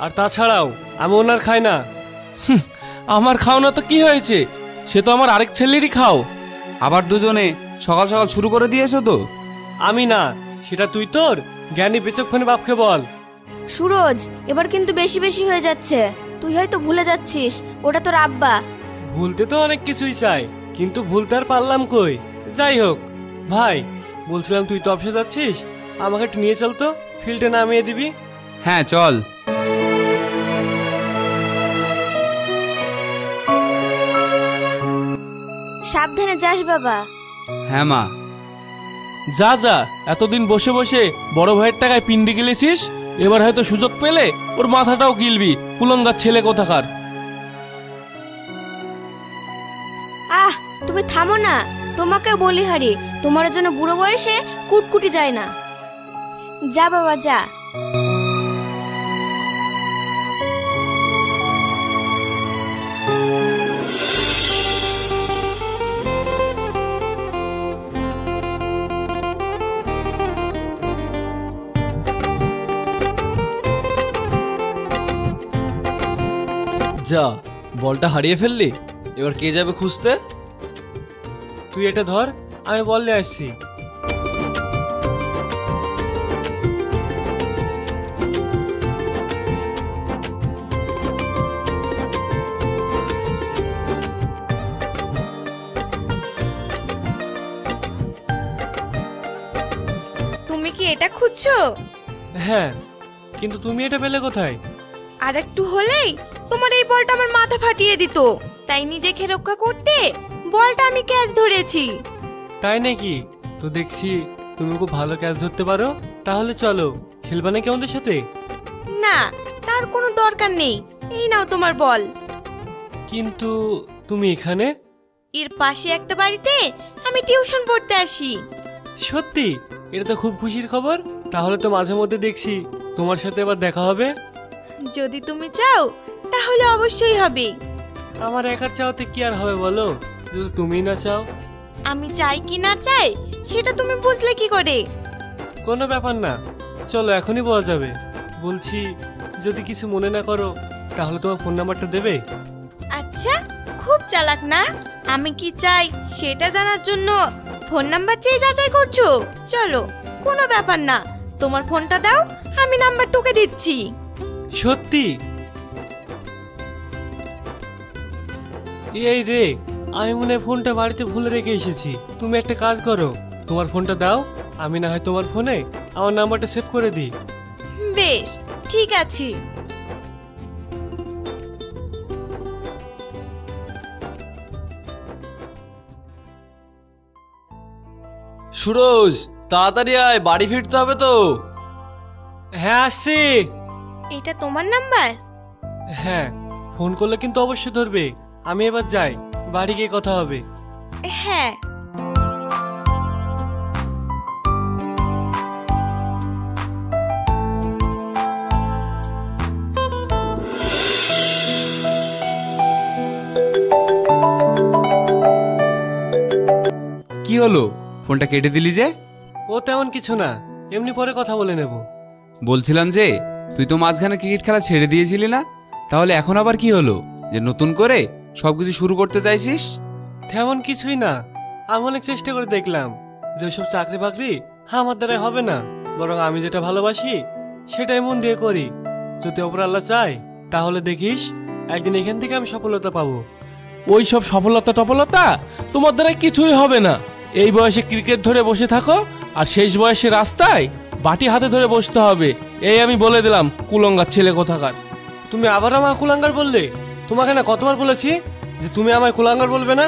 আর তাছাড়াও আমি ওনার খাই না। আমার খাও না তো কি হয়েছে, সে তো আমার আরেক ছেলেরই খাও। আবার দুজনে সকাল সকাল শুরু করে দিয়েছো তো। আমি না, সেটা তুই তোর জ্ঞানী বিচক্ষণী বাপকে বল। সুরজ, এবার কিন্তু বেশি বেশি হয়ে যাচ্ছে। তুই হয়তো ভুলে যাচ্ছিস ওটা তোর আব্বা। ভুলতে তো অনেক কিছুই চাই, কিন্তু ভুলতে আর পারলাম কই। যাই হোক ভাই, বলছিলাম তুই তো অফিসে যাচ্ছিস, আমাকে একটু নিয়ে চল তো, ফিল্ডে নামিয়ে দিবি। হ্যাঁ চল। সাবধানে যাস বাবা। হ্যাঁ মা। যা যা, এতদিন বসে বসে বড় ভাইয়ের টাকায় পিন্ডি গিলেছিস, এবার হয়তো সুযোগ পেলে ওর মাথাটাও গিলবি, কুলঙ্গার ছেলে কোথাকার। আহ, তুমি থামো না। তোমাকে বলি হারি, তোমার জন্য বুড়ো বয়সে কুটকুটি যায় না। যা বাবা যা। যা, বলটা হারিয়ে ফেললি, এবার কে যাবে খুঁজতে? তুই এটা ধর, আমি বললে আসছি। তুমি কি এটা খুঁজছো? হ্যাঁ, কিন্তু তুমি এটা পেলে কোথায়? আর একটু হলেই তোমার এই বলটা আমার মাথা ফাটিয়ে দিত, তাই নিজেকে রক্ষা করতে বলটা আমি ক্যাচ ধরেছি। তাই নাকি? তো দেখছি তুমি খুব ভালো ক্যাচ ধরতে পারো। তাহলে চলো, খেলবা নাকি আমাদের সাথে? না, তার কোনো দরকার নেই। এই নাও তোমার বল। কিন্তু তুমি এখানে? এর পাশে একটা বাড়িতে আমি টিউশন পড়তে আসি। সত্যি? এটা তো খুব খুশির খবর। তাহলে তো মাঝে মধ্যে দেখছি তোমার সাথে এবার দেখা হবে। যদি তুমি চাও তাহলে অবশ্যই হবে। আমার একার চাওয়াতে কি আর হবে বলো, যদি তুমি না চাও। আমি চাই কি না চাই সেটা তুমি বুঝলে কি করে? কোনো ব্যাপার না, চলো এখনই বলা যাবে। বলছি, যদি কিছু মনে না করো তাহলে তোমার ফোন নাম্বারটা দেবে? আচ্ছা, খুব চালাক না? আমি কি চাই সেটা জানার জন্য ফোন নাম্বার চেয়ে যাচাই করছো? চলো, কোনো ব্যাপার না, তোমার ফোনটা দাও, আমি নাম্বার টুকে দিচ্ছি। সত্যি? এই রে, আমি মনে হয় ফোনটা বাড়িতে ভুলে রেখে এসেছি। তুমি একটা কাজ করো, তোমার ফোনটা দাও, আমি না হয় তোমার ফোনে আমার নাম্বারটা সেভ করে দিই। বেশ, ঠিক আছে। সুরজ, তাড়াতাড়ি আয়, বাড়ি ফিরতে হবে তো। হ্যাঁ আসছি। এটা তোমার নাম্বার? হ্যাঁ, ফোন করলে কিন্তু অবশ্যই ধরবে। আমি এবার যাই, বাড়ি গিয়ে কথা হবে। হ্যাঁ। কি হলো, ফোনটা কেটে দিলি যে? ও তেমন কিছু না, এমনি পরে কথা বলে নেব। বলছিলাম যে তুই তো মাঝখানে ক্রিকেট খেলা ছেড়ে দিয়েছিলি না, তাহলে এখন আবার কি হলো যে নতুন করে সবকিছু শুরু করতে চাইছিস? তেমন কিছুই না, আমি অনেক চেষ্টা করে দেখলাম যে সব চাকরি বাকরি আমার দ্বারা হবে না, বরং আমি যেটা ভালোবাসি সেটাই মন দিয়ে করি। যদি ওপর আল্লাহ চায় তাহলে দেখিস একদিন এখান থেকে আমি সফলতা পাবো। ওই সব সফলতা টফলতা তোমার দ্বারা কিছুই হবে না। এই বয়সে ক্রিকেট ধরে বসে থাকো, আর শেষ বয়সে রাস্তায় বাটি হাতে ধরে বসতে হবে। এই আমি বলে দিলাম, কুলঙ্গার ছেলে কোথাকার। তুমি আবার আমায় কুলাঙ্গার বললে? তোমাকে না কতবার বলেছি যে তুমি আমায় কুলাঙ্গার বলবে না।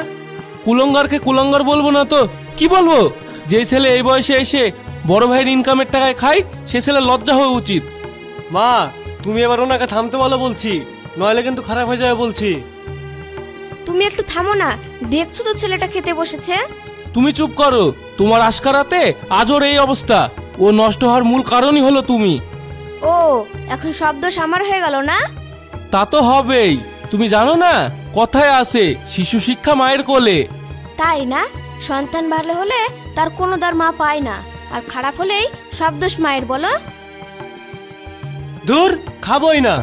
কুলঙ্গারকে কুলঙ্গার বলবো না তো কি বলবো? যে ছেলে এই বয়সে এসে বড় ভাইয়ের ইনকামের টাকায় খায়, সে ছেলে লজ্জা হওয়া উচিত। মা, তুমি এবার ওনাকে থামতে বলো বলছি, নইলে কিন্তু খারাপ হয়ে যাবে বলছি। তুমি একটু থামো না, দেখছো তো ছেলেটা খেতে বসেছে। তুমি চুপ করো, তোমার আশকারাতে আজর এই অবস্থা। ও নষ্ট হওয়ার মূল কারণই হলো তুমি। ও, এখন সব দোষ আমার হয়ে গেল না? তা তো হবেই। তুমি জানো না, কথায় আছে শিশু শিক্ষা মায়ের কোলে। তাই না? সন্তান ভালো হলে তার কোনো দার মা পায় না, আর খারাপ হলেই সব দোষ মায়ের, বলো? দূর, খাবোই না।